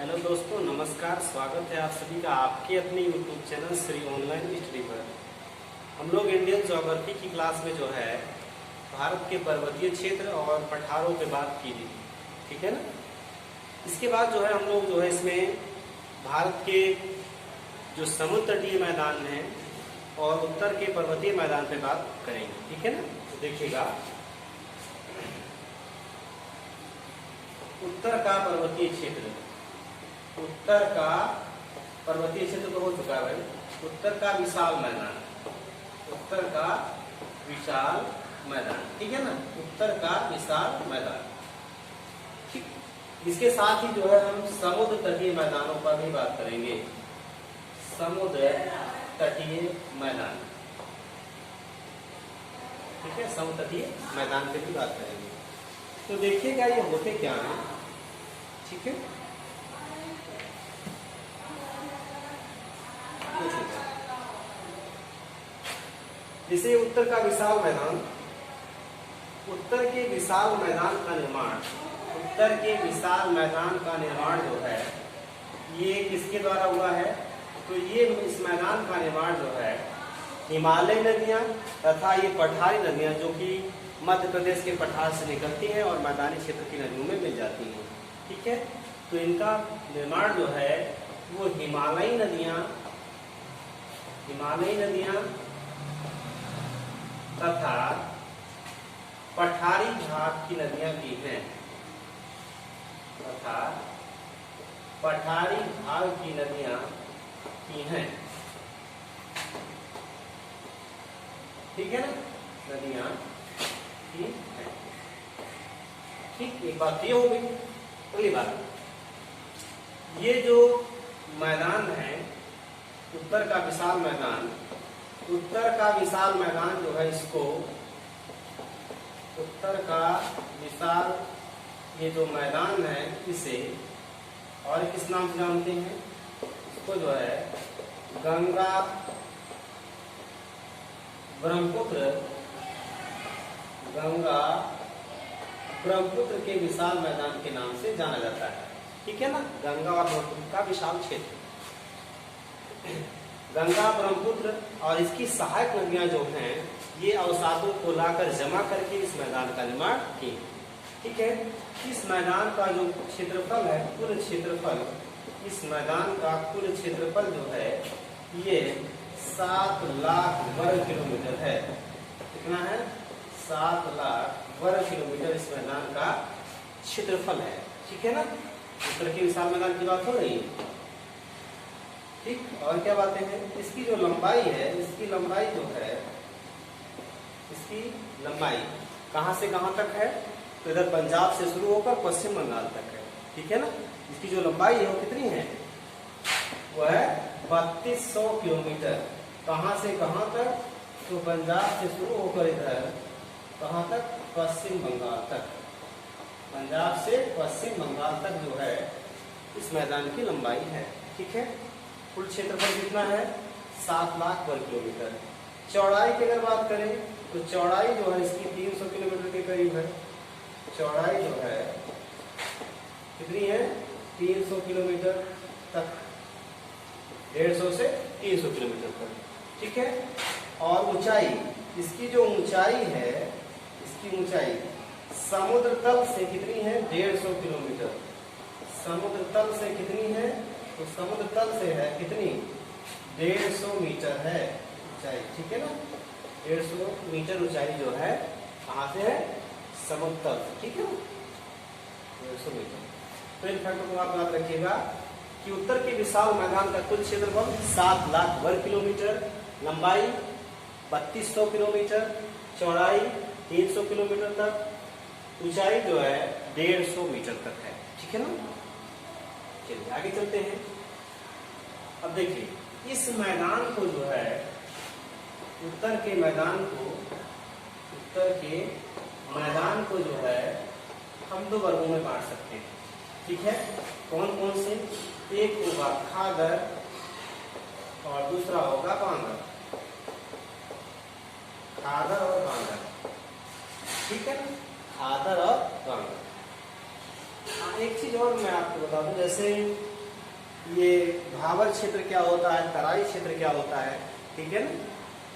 Hello दोस्तों, नमस्कार। स्वागत है आप सभी का आपके अपने YouTube channel Shri online study पर। हम लोग इंडियन ज्योग्राफी की क्लास में जो है भारत के पर्वतीय क्षेत्र और पठारों पे बात की थी, ठीक है ना। इसके बाद जो है हम लोग जो है इसमें भारत के जो समुद्र तटीय मैदान हैं और उत्तर के पर्वतीय मैदान पे बात करेंगे, ठीक है ना। तो देखिएगा, उत्तर का पर्वतीय क्षेत्र, उत्तर का पर्वतीय क्षेत्र तो हो चुका है भाई। उत्तर का विशाल मैदान, उत्तर का विशाल मैदान, ठीक है ना। उत्तर का विशाल मैदान, ठीक। इसके साथ ही जो है हम समुद्र तटीय मैदानों पर भी बात करेंगे। समुद्र तटीय मैदान, ठीक है, समुद्र तटीय मैदान पे भी बात करेंगे। तो देखिएगा ये होते क्या है, ठीक है। जैसे उत्तर का विशाल मैदान, उत्तर के विशाल मैदान का निर्माण, उत्तर के विशाल मैदान का निर्माण जो है ये किसके द्वारा हुआ है? तो ये इस मैदान का निर्माण जो है हिमालय नदियां तथा ये पठारी नदियां जो कि मध्य प्रदेश के पठार से निकलती हैं और मैदानी क्षेत्र की नदियों में मिल जाती हैं, ठीक है। तो इनका निर्माण जो है वो हिमालयी नदियां तथा पठारी भाग की नदियां भी हैं, तथा पठारी भाग की नदियां भी हैं, ठीक है ना, नदियां भी हैं, ठीक। एक बात ये हो गई। अगली बात, ये जो मैदान है उत्तर का विशाल मैदान, उत्तर का विशाल मैदान जो है इसको उत्तर का विशाल ये जो मैदान है इसे और किस नाम से जानते हैं? इसको जो है गंगा ब्रह्मपुत्र के विशाल मैदान के नाम से जाना जाता है, ठीक है ना। गंगा और ब्रह्मपुत्र का विशाल क्षेत्र, गंगा ब्रह्मपुत्र और इसकी सहायक नदियां जो हैं ये अवसादों को लाकर जमा करके इस मैदान का निर्माण किए, ठीक है। इस मैदान का जो क्षेत्रफल है, कुल क्षेत्रफल, इस मैदान का कुल क्षेत्रफल जो है ये 7 लाख वर्ग किलोमीटर है। कितना है? 7 लाख वर्ग किलोमीटर इस मैदान का क्षेत्रफल है, ठीक है ना। उत्तर के विशाल मैदान की बात हो रही है, ठीक। और क्या बातें हैं? इसकी जो लंबाई है, इसकी लंबाई जो है, इसकी लंबाई कहां से कहां तक है? तो इधर पंजाब से शुरू होकर पश्चिम बंगाल तक है, ठीक है ना। इसकी जो लंबाई है वो कितनी है? वो है 3200 किलोमीटर। कहां से कहां तक? तो पंजाब से शुरू होकर इधर कहां तक? पश्चिम बंगाल तक। पंजाब से पश्चिम बंगाल तक जो है इस मैदान की लंबाई है, ठीक है। कुल क्षेत्रफल कितना है? 7 लाख वर्ग किलोमीटर। चौड़ाई की अगर बात करें तो चौड़ाई जो है इसकी 300 किलोमीटर के करीब है। चौड़ाई जो है कितनी है? 300 किलोमीटर तक, 150 से 300 किलोमीटर तक, ठीक है। और ऊंचाई, इसकी जो ऊंचाई है, इसकी ऊंचाई समुद्र तल से कितनी है? 150 किलोमीटर। समुद्र तल से कितनी है? तो समुद्र तल से है कितनी? 150 मीटर है ऊंचाई, ठीक है ना। 150 मीटर ऊंचाई जो है कहां से है? समुद्र तल से, ठीक है ना, 150 मीटर। तो इन फैक्टों को आप याद रखिएगा कि उत्तर के विशाल मैदान का कुल क्षेत्रफल 7 लाख वर्ग किलोमीटर, लंबाई 3200 किलोमीटर, चौड़ाई 300 किलोमीटर तक, ऊंचाई जो है 150 मीटर तक है, ठीक है ना। चलिए आगे चलते हैं। अब देखिए, इस मैदान को जो है उत्तर के मैदान को जो है हम 2 वर्गों में बांट सकते हैं, ठीक है। कौन कौन से? एक होगा खागर और दूसरा होगा बांगर। खादर और बांगर, ठीक है, खादर और बांगर। एक चीज और मैं आपको बता दूं, जैसे ये भावर क्षेत्र क्या होता है, तराई क्षेत्र क्या होता है, ठीक है ना,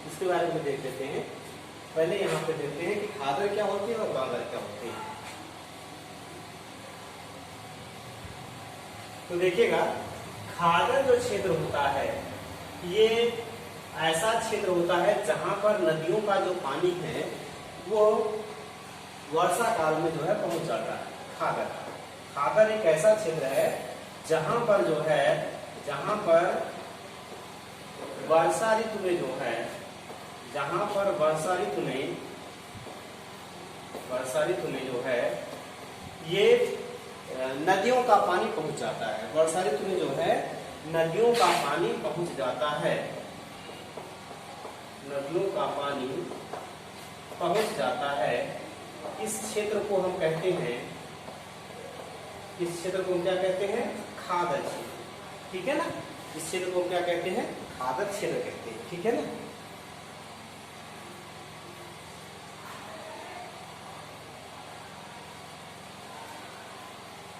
इसके बारे में देख लेते हैं। पहले यहाँ पे देखते हैं कि खादर क्या होती है और बांगर क्या होती है। तो देखिएगा, खादर जो क्षेत्र होता है ये ऐसा क्षेत्र होता है जहां पर नदियों का जो पानी है वो वर्षा काल में जो है पहुंच जाता है। खादर खादर एक ऐसा क्षेत्र है जहां पर जो है, जहां पर वर्षा ऋतु में जो है, जहां पर वर्षा ऋतु में जो है ये नदियों का पानी पहुंच जाता है। वर्षा ऋतु में जो है नदियों का पानी पहुंच जाता है, नदियों का पानी पहुंच जाता है। इस क्षेत्र को हम कहते हैं, इस क्षेत्र को हम क्या कहते हैं, खादर क्षेत्र, ठीक है ना। इस क्षेत्र को हम क्या कहते हैं, खादर क्षेत्र कहते हैं, ठीक है ना।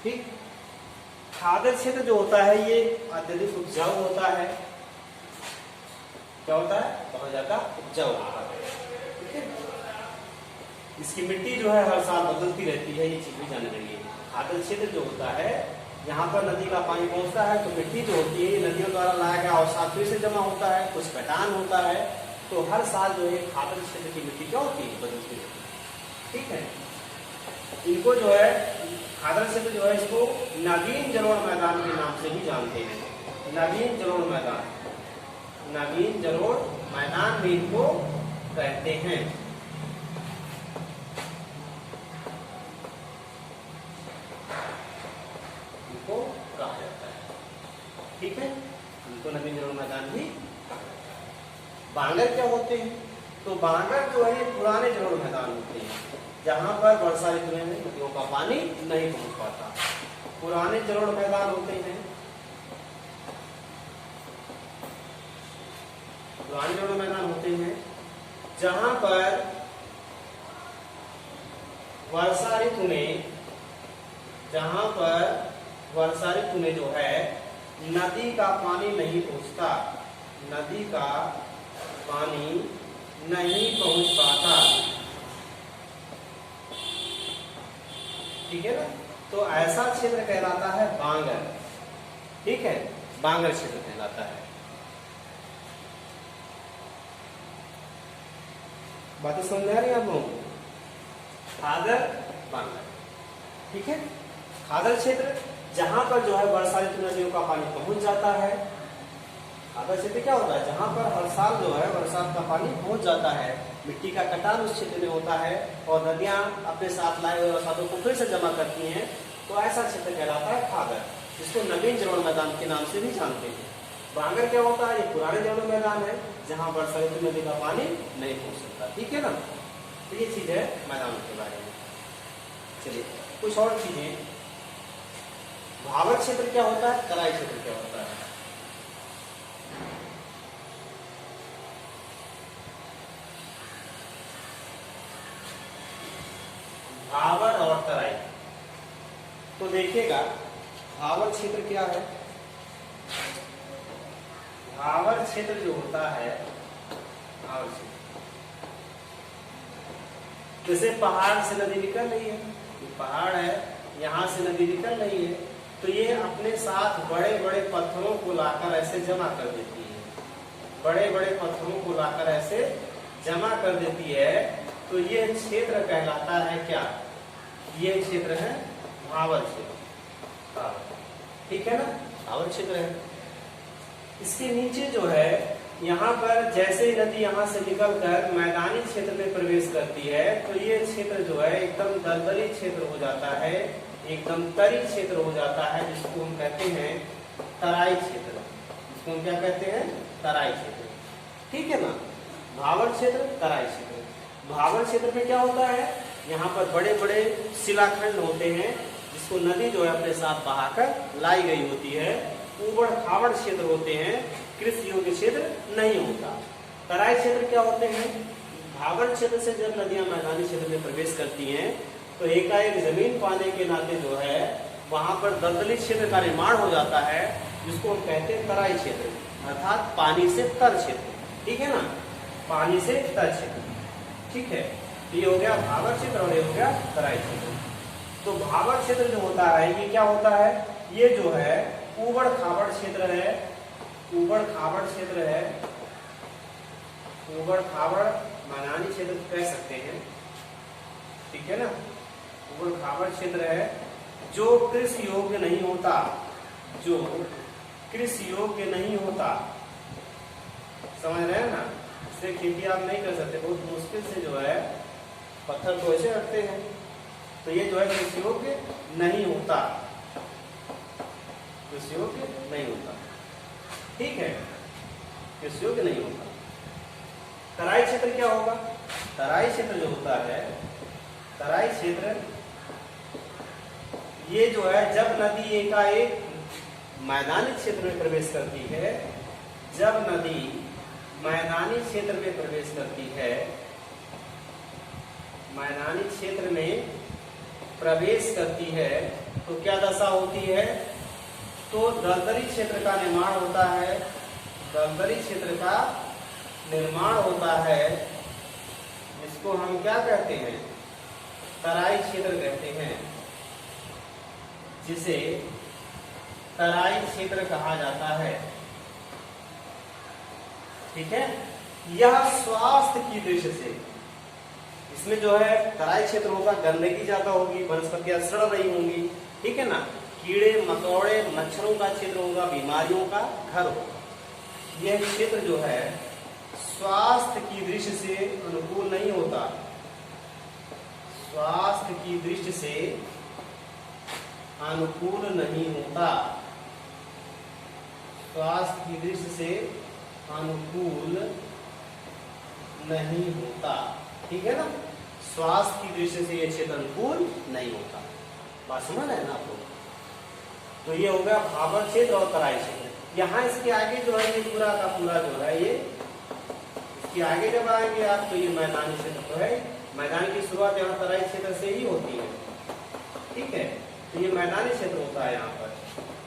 ठीक, खादर क्षेत्र जो होता है ये अत्यधिक उपजाऊ होता है। क्या होता है, बहुत ज्यादा उपजाऊ होता है, ठीक है। इसकी मिट्टी जो है हर साल बदलती रहती है, ये चीज भी जाननी चाहिए। खादर क्षेत्र जो होता है यहाँ पर नदी का पानी पहुंचता है तो मिट्टी जो होती है नदियों द्वारा लाया गया अवसाद फिर से जमा होता है, कुछ कटान होता है, तो हर साल जो है खादर क्षेत्र की मिट्टी क्या होती है, बदलती रहती है, ठीक है। इनको जो है खादर क्षेत्र जो है इसको नवीन जलोढ़ मैदान के नाम से भी जानते हैं। नवीन जलोढ़ मैदान, नवीन जलोढ़ मैदान भी इनको कहते हैं। इनको कहा जाता है, ठीक है, इनको नवीन जलोढ़ मैदान भी कहा जाता है। बांगर क्या होते हैं, तो बांगर जो है पुराने जलोढ़ मैदान होते हैं जहां पर वर्षा ऋतु में नदियों का पानी नहीं पहुंच पाता। पुराने जलोढ़ मैदान होते हैं, पुराने जलोढ़ मैदान होते हैं जहां पर वर्षा ऋतु में, जहां पर वर्षा ऋतु में जो है नदी का पानी नहीं पहुंचता, नदी का पानी नहीं पहुंच पाता, ठीक है ना। तो ऐसा क्षेत्र कहलाता है बांगर, ठीक है, बांगर क्षेत्र कहलाता है। बातें समझ आ रही है आप लोगों को, खादर बांगर, ठीक है। खादर क्षेत्र जहां पर जो है वर्षा ऋतु नदियों का पानी पहुंच जाता है। खादर क्षेत्र क्या होता है, जहां पर हर साल जो है बरसात का पानी पहुंच जाता है, मिट्टी का कटान उस क्षेत्र में होता है और नदियां अपने साथ लाए हुए अवसादों को फिर से जमा करती हैं, तो ऐसा क्षेत्र कहलाता है खादर, जिसको नवीन जलोढ़ मैदान के नाम से भी जानते हैं। बांगर क्या होता है, ये पुराने जलोढ़ मैदान है जहां वर्षा ऋतु नदी का पानी नहीं पहुंच सकता, ठीक है ना। तो ये चीज है मैदान के बारे में। चलिए कुछ और चीजें, भावर क्षेत्र क्या होता है, तराई क्षेत्र क्या होता है। भावर और तराई, तो देखिएगा भावर क्षेत्र क्या है। भावर क्षेत्र जो होता है, भावर क्षेत्र जैसे पहाड़ से नदी निकल रही है, पहाड़ है यहां से नदी निकल रही है, तो ये अपने साथ बड़े बड़े पत्थरों को लाकर ऐसे जमा कर देती है, बड़े बड़े पत्थरों को लाकर ऐसे जमा कर देती है, तो ये क्षेत्र कहलाता है क्या, ये क्षेत्र है भावर क्षेत्र, ठीक है ना, भावर क्षेत्र है। इसके नीचे जो है यहाँ पर जैसे ही नदी यहाँ से निकलकर मैदानी क्षेत्र में प्रवेश करती है, तो ये क्षेत्र जो है एकदम दलदली क्षेत्र हो जाता है, एकदम तरी क्षेत्र हो जाता है, जिसको हम कहते हैं तराई क्षेत्र, जिसको हम क्या कहते हैं, तराई क्षेत्र, ठीक है ना। भावर क्षेत्र, तराई क्षेत्र। भावर क्षेत्र में क्या होता है, यहाँ पर बड़े बड़े शिलाखंड होते हैं जिसको नदी जो है अपने साथ बहाकर लाई गई होती है, ऊबड़ खाबड़ क्षेत्र होते हैं, कृषि योग्य क्षेत्र नहीं होता। तराई क्षेत्र क्या होते हैं, भावर क्षेत्र से जब नदियां मैदानी क्षेत्र में प्रवेश करती हैं तो एकाएक जमीन पाने के नाते जो है वहां पर दलदली क्षेत्र का निर्माण हो जाता है जिसको हम कहते हैं तराई क्षेत्र, अर्थात पानी से तर क्षेत्र, ठीक है ना, पानी से तर क्षेत्र, ठीक है। तो ये हो गया भावर क्षेत्र और ये हो गया तराई क्षेत्र। तो भावर क्षेत्र जो होता है ये क्या होता है, ये जो है ऊबड़ खाबड़ क्षेत्र है, ऊबड़ खाबड़ क्षेत्र है, ऊबड़ खाबड़ मैदानी क्षेत्र कह सकते हैं, ठीक है ना, ऊबड़ खाबड़ क्षेत्र है जो कृषि योग्य नहीं होता, जो कृषि योग्य नहीं होता, समझ रहे हैं ना, इससे खेती आप नहीं कर सकते, बहुत मुश्किल से जो है पत्थर को ऐसे रखते हैं, तो ये जो है कृषि योग्य नहीं होता, कृषि योग्य नहीं होता, ठीक है, कृषि योग्य नहीं होता। तराई क्षेत्र क्या होगा, तराई क्षेत्र जो होता है, तराई क्षेत्र ये जो है जब नदी एकाएक मैदानी क्षेत्र में प्रवेश करती है, जब नदी मैदानी क्षेत्र में प्रवेश करती है, मैदानी क्षेत्र में प्रवेश करती है, तो क्या दशा होती है, तो दलदली क्षेत्र का निर्माण होता है, दलदली क्षेत्र का निर्माण होता है, जिसको हम क्या कहते हैं, तराई क्षेत्र कहते हैं, जिसे तराई क्षेत्र कहा जाता है, ठीक है। यह स्वास्थ्य की दृष्टि से, इसमें जो है तराई क्षेत्र होगा, गंदगी ज्यादा होगी, वनस्पतियां सड़ रही होंगी, ठीक है ना, कीड़े मकोड़े मच्छरों का क्षेत्र होगा, बीमारियों का घर होगा। यह क्षेत्र जो है स्वास्थ्य की दृष्टि से अनुकूल नहीं होता, स्वास्थ्य की दृष्टि से अनुकूल नहीं होता, स्वास्थ्य की दृष्टि से अनुकूल नहीं होता, ठीक है ना, स्वास्थ्य की दृष्टि से यह क्षेत्र अनुकूल नहीं होता, बात समझ है ना आप लोग। तो ये हो गया भाबर क्षेत्र और तराई क्षेत्र। यहाँ इसके आगे जो है ये पूरा का पूरा जो है ये, इसके आगे जब आएंगे आप तो ये मैदानी क्षेत्र तो है, मैदान की शुरुआत यहाँ तराई क्षेत्र से ही होती है, ठीक है। तो ये मैदानी क्षेत्र होता है यहाँ पर।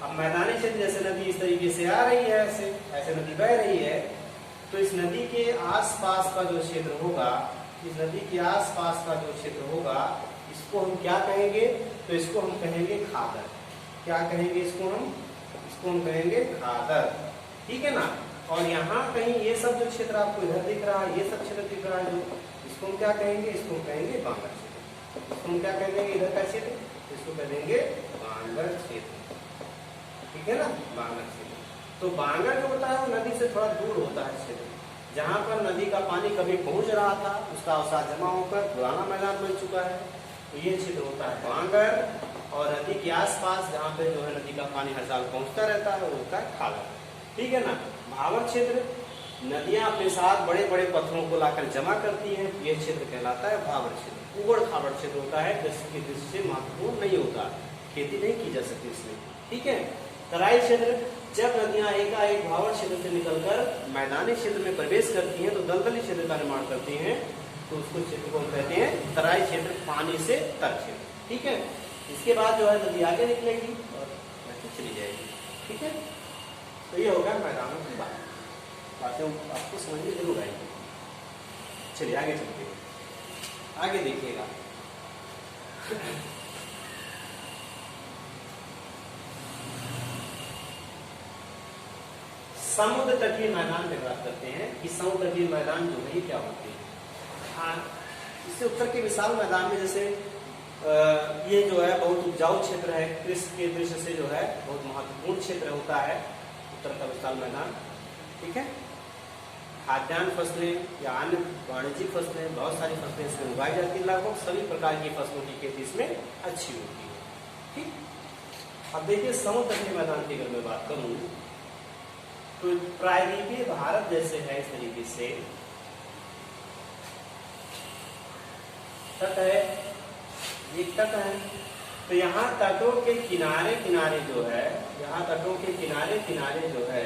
अब मैदानी क्षेत्र जैसे नदी इस तरीके से आ रही है, ऐसे ऐसे नदी बह रही है, तो इस नदी के आसपास का जो क्षेत्र होगा, इस नदी के आसपास का जो क्षेत्र होगा, इसको हम क्या कहेंगे, तो इसको हम कहेंगे खादर। क्या कहेंगे इसको हम कहेंगे खादर, ठीक है ना। और यहाँ कहीं ये सब जो क्षेत्र आपको इधर दिख रहा है, ये सब क्षेत्र दिख रहा है जो, इसको हम क्या कहेंगे, इसको हम कहेंगे बांगर क्षेत्र। इसको हम क्या कह देंगे, इधर का क्षेत्र, इसको कह देंगे बांगर क्षेत्र, ठीक है ना, बांगर क्षेत्र। तो बांगर जो होता है वो नदी से थोड़ा दूर होता है क्षेत्र, जहाँ पर नदी का पानी कभी पहुंच रहा था, उसका अवसाद जमा होकर पुराना मैदान बन चुका है, तो ये क्षेत्र होता है बांगर। और नदी के आसपास जहाँ पे जो है नदी का पानी हर साल पहुंचता रहता है वो होता है खादर, ठीक है ना। भावर क्षेत्र, नदियां अपने साथ बड़े बड़े पत्थरों को लाकर जमा करती हैं, ये क्षेत्र कहलाता है भावर क्षेत्र। ऊबड़ खाबड़ क्षेत्र होता है, कृषि की दृष्टि से महत्वपूर्ण नहीं होता, खेती नहीं की जा सकती इसमें, ठीक है। तराई क्षेत्र, जब नदियां एकाएक भावर क्षेत्र से निकलकर मैदानी क्षेत्र में प्रवेश करती हैं तो दलदली क्षेत्र का निर्माण करती हैं, तो उसको क्षेत्र को कहते हैं तराई क्षेत्र, पानी से तर क्षेत्र, ठीक है। इसके बाद जो है नदी आगे निकलेगी और चली जाएगी, ठीक है। तो ये होगा मैदानों की बातें आपको समझ में जरूर आएगी। चलिए आगे चलते हैं, आगे देखिएगा। समुद्र तटीय मैदान की बात करते हैं कि समुद्र तटीय मैदान जो है ये क्या होते हैं। हाँ, इससे उत्तर के विशाल मैदान में जैसे ये जो है बहुत उपजाऊ क्षेत्र है, कृषि के दृष्टि से जो है बहुत महत्वपूर्ण क्षेत्र होता है उत्तर का विशाल मैदान, ठीक है। खाद्यान्न फसलें या अन्य वाणिज्यिक फसलें, बहुत सारी फसलें इसमें उगाई जाती है, लगभग सभी प्रकार की फसलों की खेती इसमें अच्छी होती है, ठीक। अब देखिए समुद्र तटीय मैदान की अगर मैं बात करूं तो प्रायद्वीपीय भारत जैसे है, इस तरीके से तट है, ये तट है, तो यहाँ तटों के किनारे किनारे जो है, यहाँ तटों के किनारे किनारे जो है,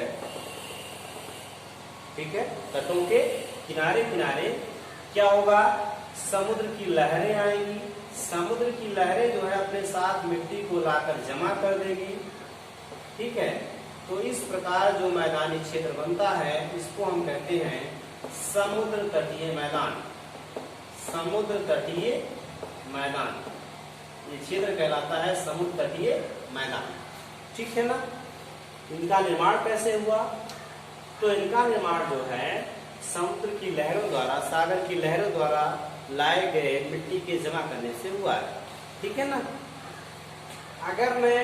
ठीक है, तटों के किनारे किनारे क्या होगा, समुद्र की लहरें आएंगी, समुद्र की लहरें जो है अपने साथ मिट्टी को लाकर जमा कर देगी, ठीक है। तो इस प्रकार जो मैदानी क्षेत्र बनता है इसको हम कहते हैं समुद्र तटीय मैदान। समुद्र तटीय मैदान, ये क्षेत्र कहलाता है समुद्र तटीय मैदान। ठीक है ना। इनका निर्माण कैसे हुआ? तो इनका निर्माण जो है समुद्र की लहरों द्वारा, सागर की लहरों द्वारा लाए गए मिट्टी के जमा करने से हुआ है। ठीक है ना। अगर मैं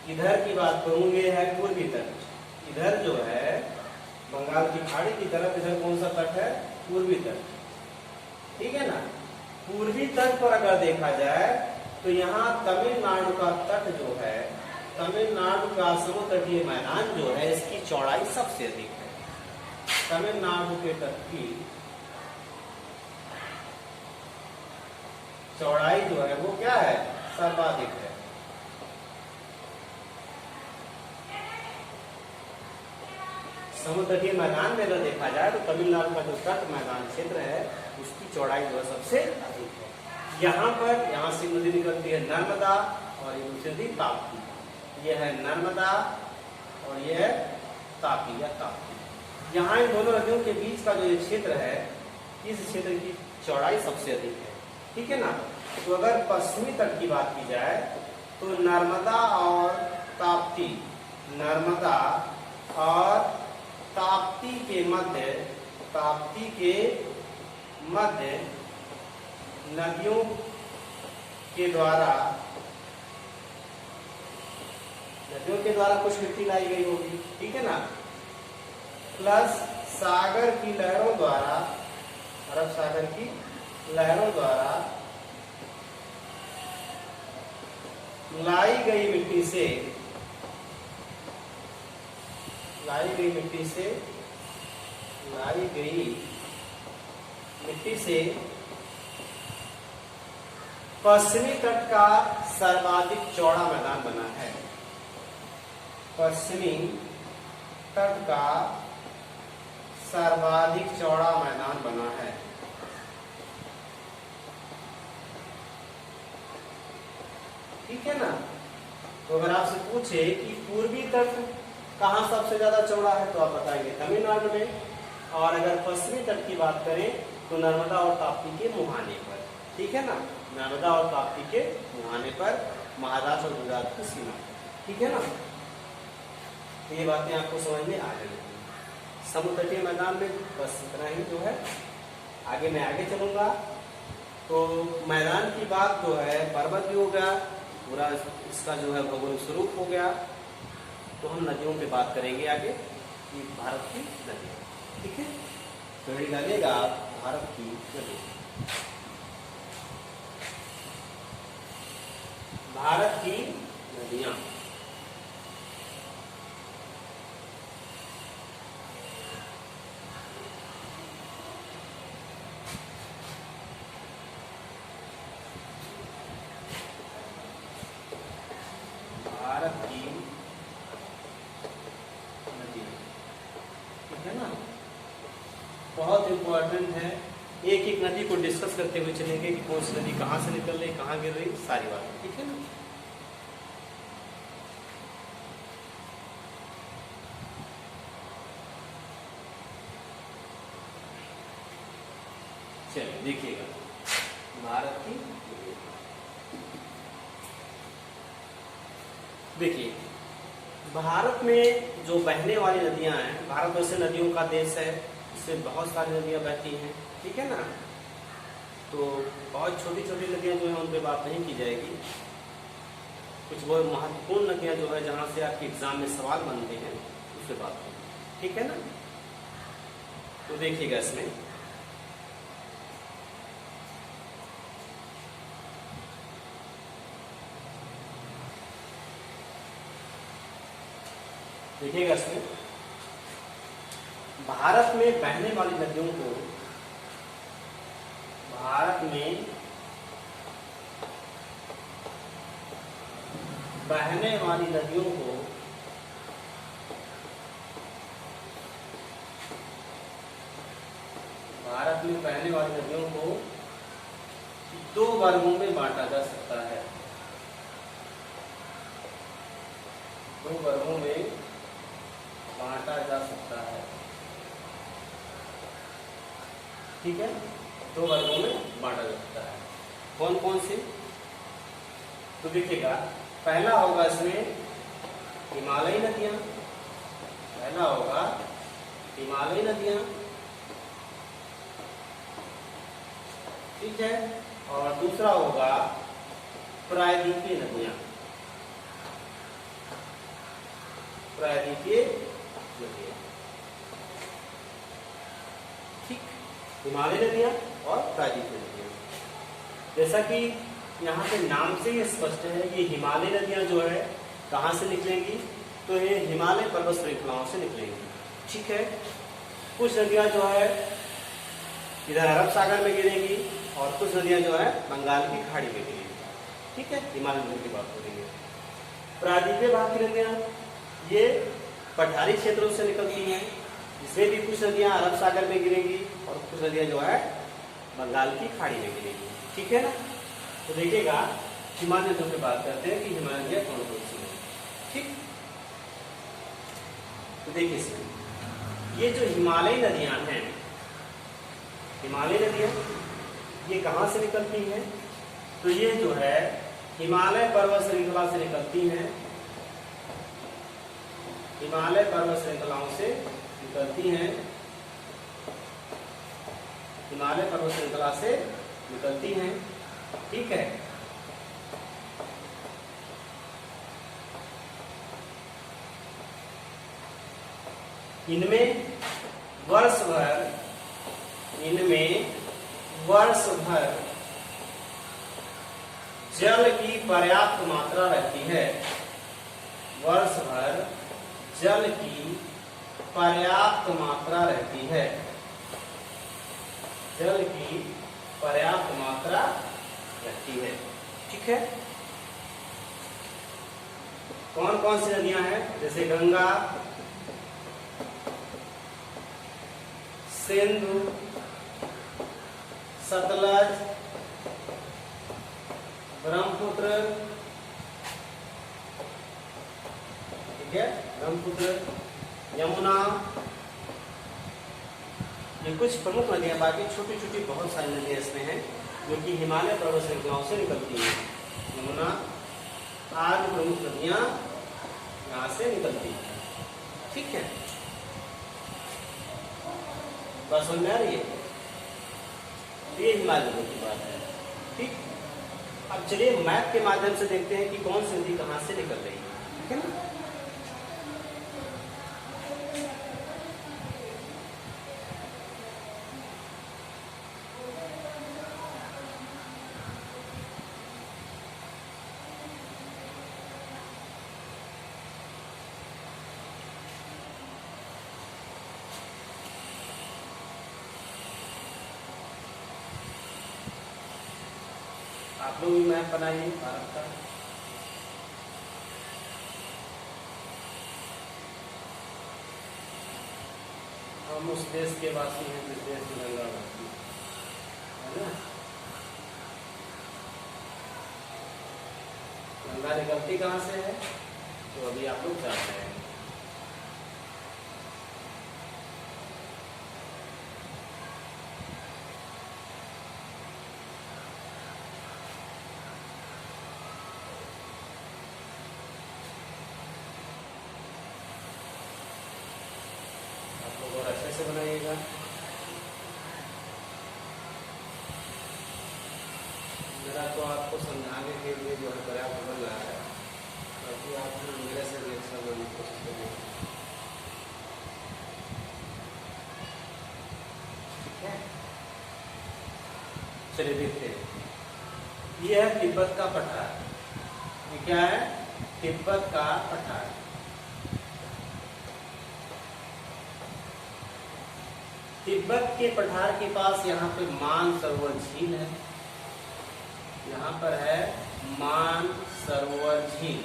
इधर की बात करूं, ये है पूर्वी तट। इधर जो है बंगाल की खाड़ी की तरफ, इधर कौन सा तट है? पूर्वी तट। ठीक है ना। पूर्वी तट पर अगर देखा जाए तो यहाँ तमिलनाडु का तट जो है, तमिलनाडु का समुद्र तटीय मैदान जो है, इसकी चौड़ाई सबसे अधिक है। तमिलनाडु के तट की चौड़ाई जो है वो क्या है? सर्वाधिक है। समुद्र तटीय मैदान में अगर देखा जाए तो तमिलनाडु का जो तट मैदान क्षेत्र है उसकी चौड़ाई जो है सबसे अधिक है। यहाँ पर, यहाँ से नदी निकलती है नर्मदा और ये दूसरी नदी ताप्ती। ये है नर्मदा और ये है तापी या ताप्ती। यहाँ इन दोनों नदियों के बीच का जो ये क्षेत्र है, इस क्षेत्र की चौड़ाई सबसे अधिक है। ठीक है ना। तो अगर पश्चिमी तट की बात की जाए तो नर्मदा और ताप्ती, नर्मदा और ताप्ती के मध्य, ताप्ती के मध्य नदियों के द्वारा, नदियों के द्वारा कुछ मिट्टी लाई गई होगी। ठीक है ना। प्लस सागर की लहरों द्वारा, अरब सागर की लहरों द्वारा लाई गई मिट्टी से, लाई गई मिट्टी से पश्चिमी तट का सर्वाधिक चौड़ा मैदान बना है। पश्चिमी तट का सर्वाधिक चौड़ा मैदान बना है। ठीक है ना। तो अगर आपसे पूछे कि पूर्वी तट कहाँ सबसे ज्यादा चौड़ा है तो आप बताएंगे तमिलनाडु में, और अगर पश्चिमी तट की बात करें तो नर्मदा और ताप्ती के मुहाने पर। ठीक है ना। नर्मदा और ताप्ती के मुहाने पर महाराष्ट्र और गुजरात की सीमा। ठीक है ना। तो ये बातें आपको समझ में आ जाएंगी। समुद्र तटीय मैदान में बस इतना ही जो है। आगे मैं आगे चलूंगा तो मैदान की बात जो है, पर्वत भी हो गया, पूरा इसका जो है भौगोलिक स्वरूप हो गया। तो हम नदियों पे बात करेंगे आगे कि भारत की नदियाँ। ठीक है। तो ये डालेगा भारत की नदी। भारत की नदियाँ। भारत की नदियाँ। ठीक है ना। बहुत इंपॉर्टेंट है। एक एक नदी को डिस्कस करते हुए चलेंगे कि कौन सी नदी कहाँ से निकल रही, कहाँ गिर रही, सारी बातें। ठीक है ना। चलिए देखिएगा भारत की। देखिए भारत में जो बहने वाली नदियां हैं, भारत वैसे नदियों का देश है, इसमें बहुत सारी नदियां बहती हैं। ठीक है ना। तो बहुत छोटी छोटी नदियां जो है उन पर बात नहीं की जाएगी। कुछ वो महत्वपूर्ण नदियां जो है जहां से आपके एग्जाम में सवाल बनते हैं उस पर बात होगी। ठीक है ना। तो देखिएगा इसमें देखिएगा इसमें भारत में बहने वाली नदियों को, भारत में बहने वाली नदियों को भारत में बहने वाली नदियों को दो वर्गों में बांटा जा सकता है। दो वर्गों में बांटा जा सकता है। ठीक है, 2 वर्गों में बांटा जा सकता है। कौन कौन से? तो देखिएगा, पहला होगा इसमें हिमालयी नदियां, पहला होगा हिमालयी नदियां, ठीक है, और दूसरा होगा प्रायद्वीपीय नदियां, प्रायद्वीपीय नदियां। ठीक, हिमालयी नदियां और प्रायद्वीपीय नदियां। जैसा कि यहाँ पे नाम से ही स्पष्ट है, ये हिमालयी नदियां जो है कहाँ से निकलेंगी? तो ये हिमालय पर्वत श्रृंखलाओं से निकलेंगी। ठीक है, कुछ नदियां जो है इधर अरब सागर में गिरेंगी और कुछ नदियां जो है बंगाल की खाड़ी में गिरेंगी। ठीक है, हिमालय नदियों की बात हो रही है। प्रायद्वीपीय भाग की नदियां ये पठारी क्षेत्रों से निकलती हैं, जिसमें भी कुछ नदियां अरब सागर में गिरेंगी और कुछ नदियां जो है बंगाल की खाड़ी में गिरेंगी। ठीक है ना? तो देखिएगा, हिमालय नदियों की बात करते हैं कि हिमालय नदियां कौन कौन सी हैं। ठीक, तो देखिए इसमें ये जो हिमालयी नदियां हैं, हिमालयी नदियां ये कहाँ से निकलती हैं? तो ये जो है हिमालय पर्वत श्रृंखला से निकलती हैं, हिमालय पर्वत श्रृंखलाओं से निकलती हैं, हिमालय पर्वत श्रृंखला से निकलती हैं। ठीक है, इनमें वर्ष भर जल की पर्याप्त मात्रा रहती है, वर्ष भर जल की पर्याप्त मात्रा रहती है, जल की पर्याप्त मात्रा रहती है। ठीक है, कौन कौन सी नदियां हैं? जैसे गंगा, सिंधु, सतलज, ब्रह्मपुत्र, ठीक है, ब्रह्मपुत्र, यमुना, ये कुछ प्रमुख नदियां, बाकी छोटी छोटी बहुत सारी नदियां इसमें हैं जो कि हिमालय पर्वत श्रृंखलाओं से निकलती हैं। यमुना आदि प्रमुख नदियां यहाँ से निकलती हैं। ठीक है, बस समझ में आ रही है? ये हिमालय नदियों की बात है। ठीक, अब चलिए मैप के माध्यम से देखते हैं कि कौन सी नदी कहाँ से निकल रही है। ठीक है ना? आप लोग भी मैप बनाइए भारत का। हम उस देश के वासी हैं जिस देश में गंगा बहती है ना। गंगा निकलती कहाँ से है? तो अभी आप लोग जानते हैं। और अच्छे से बनाइएगा। मेरा तो आपको समझाने के लिए जो है पर्याप्त बन रहा है, ताकि आप मेरे से रिएक्शन करने की कोशिश करें। ठीक है, चलिए देखते हैं। ये है तिब्बत का पठार। ये क्या है? तिब्बत का पठार। तिब्बत के पठार के पास यहाँ पे मानसरोवर झील है, यहाँ पर है मानसरोवर झील।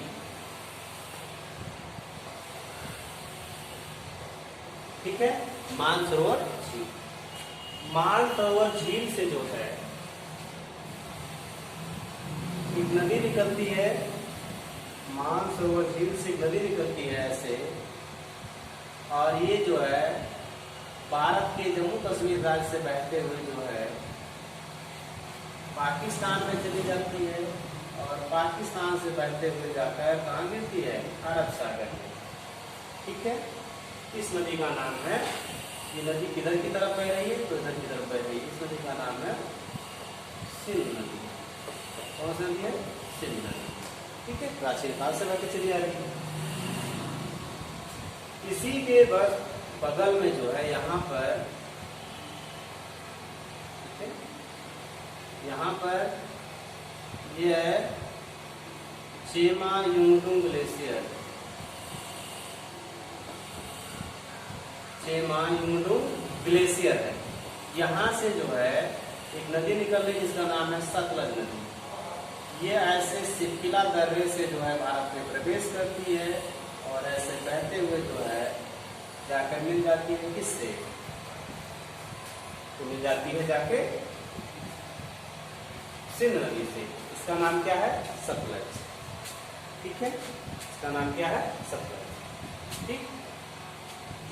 ठीक है, मानसरोवर झील। मानसरोवर झील से जो है एक नदी निकलती है, मानसरोवर झील से नदी निकलती है ऐसे, और ये जो है भारत के जम्मू कश्मीर राज्य से बहते हुए जो है पाकिस्तान में चली जाती है और पाकिस्तान से बहते हुए जाकर कहाँ गिरती है? अरब सागर में। ठीक है, इस नदी का नाम है, ये नदी किधर की तरफ बह रही है? तो इधर की तरफ बह रही है। इस नदी का नाम है सिंध नदी। कौन सी नदी है? सिंध नदी। ठीक है, प्राचीन काल से बहती चली आ रही है। इसी के बस बगल में जो है यहाँ पर, ठीक है, यहाँ पर ये है चेमा युंगडुंग ग्लेशियर। चेमा युंगडुंग ग्लेशियर है। यहाँ से जो है एक नदी निकल रही है जिसका नाम है सतलज नदी। ये ऐसे सिरकिला दर्रे से जो है भारत में प्रवेश करती है और ऐसे बहते हुए जो है जाकर मिल जाती है किससे? तो मिल जाती है जाके सिंध नदी से। इसका नाम क्या है? सतलज। ठीक है, इसका नाम क्या है? सतलज। ठीक,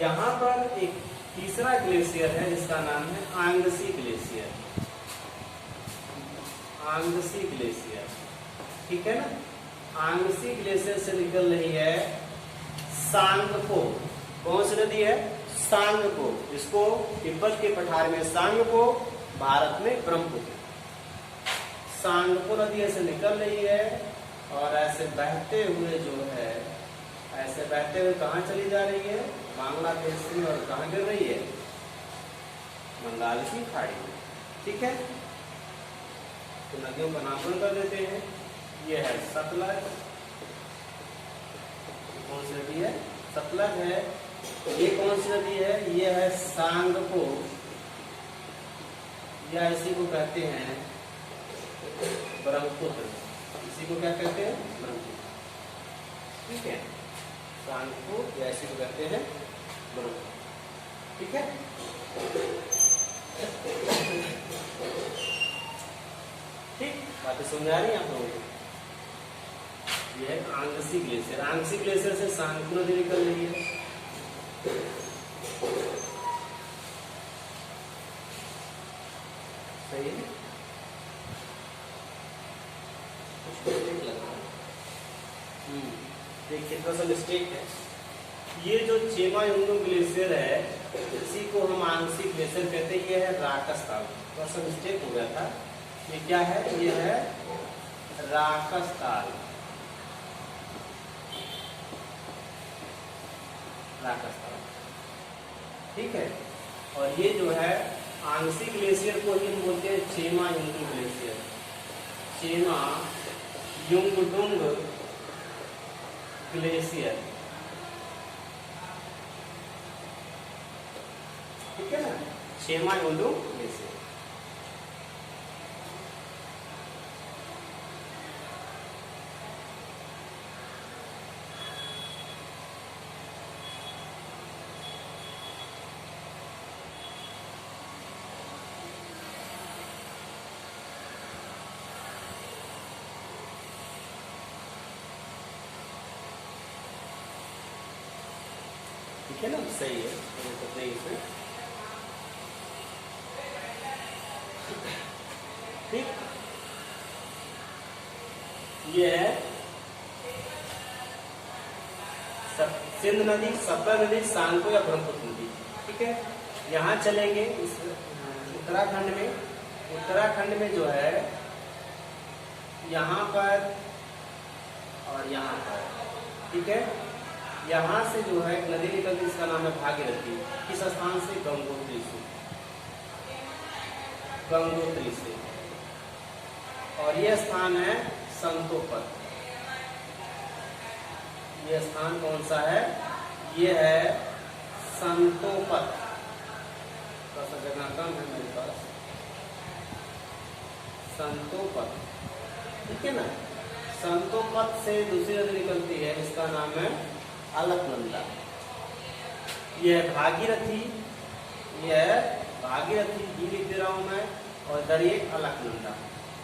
यहाँ पर एक तीसरा ग्लेशियर है जिसका नाम है आंगसी ग्लेशियर। आंगसी ग्लेशियर, ठीक है ना। आंगसी ग्लेशियर से निकल रही है सांगपो। कौन सी नदी है? सांगपो। इसको तिब्बत के पठार में सांगपो, भारत में ब्रह्मपुत्र। सांगपो नदी ऐसे निकल रही है और ऐसे बहते हुए जो है, ऐसे बहते हुए कहाँ चली जा रही है? बांग्लादेश में। और कहाँ गिर रही है? बंगाल की खाड़ी में। ठीक है, तो नदियों का नामकरण कर देते हैं। ये है सतलज। कौन सी नदी है? सतलज है। ये कौन सी नदी है? ये है सांगपो, या इसी को कहते हैं ब्रह्मपुत्र। इसी को क्या कहते हैं? ब्रह्मपुत्र। ठीक है, सांगपो या इसी को कहते हैं ब्रह्मपुत्र। ठीक है, ठीक, बातें समझ आ रही है आप लोगों को? ये है आंगसी ग्लेशियर। आंगसी ग्लेशियर से सांगपो नदी निकल रही है। सही है, देखिए थोड़ा सा मिस्टेक है। ये जो चेमा युंगडुंग ग्लेशियर है इसी को हम आंगसी ग्लेशियर कहते हैं। ये है राकस-ताल। थोड़ा सा मिस्टेक हो गया था। ये क्या है? ये है राकस-ताल। राकस-ताल, ठीक है। और ये जो है आंगसी ग्लेशियर को ही हम बोलते हैं चेमा युंगडुंग ग्लेशियर। चेमा युंगडुंग ग्लेशियर, ठीक है ना। चेमा युंगडुंग ग्लेशियर। ठीक है ना, सही है। ठीक, ये है सिंध नदी, सतलज नदी, सांगपो या ब्रह्मपुत्र नदी। ठीक है, यहाँ चलेंगे इस उत्तराखंड में। उत्तराखंड में जो है यहाँ पर और यहाँ पर, ठीक है, यहाँ से जो है एक नदी निकलती है इसका नाम है भागीरथी। किस स्थान से? गंगोत्री से। गंगोत्री से। और यह स्थान है संतोपत। यह स्थान कौन सा है? यह है संतोपत। थोड़ा सा जगह कम है मेरे पास। संतोपत, ठीक है ना। संतोपत से दूसरी नदी निकलती है, इसका नाम है अलकनंदा। यह भागीरथी, यह भागीरथी ही लिख दे रहा हूं मैं, और इधर ये अलकनंदा।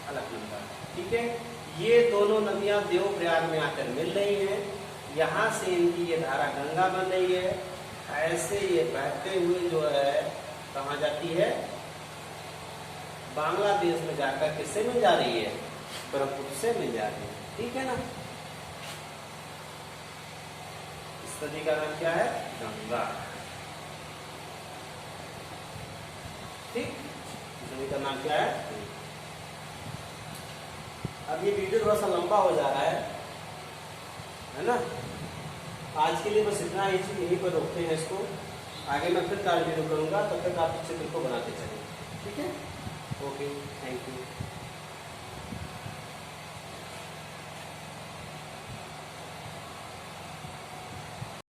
अलकनंदा, ठीक है। ये दोनों नदियां देवप्रयाग में आकर मिल रही हैं। यहाँ से इनकी ये धारा गंगा बन रही है ऐसे ये बहते हुए जो है कहाँ जाती है, बांग्लादेश में जाकर किससे मिल जा रही है, ब्रह्मपुत्र से मिल जा रही है। ठीक है ना। इस नदी का नाम क्या है, गंगा। ठीक, इस नदी का नाम क्या है। अब ये वीडियो थोड़ा सा लंबा हो जा रहा है ना। आज के लिए बस इतना ही, यहीं पर रोकते हैं इसको। आगे मैं फिर कार्य वीडियो करूंगा, तब तक आप इस चित्र को बनाते चलें। ठीक है, ओके, थैंक यू।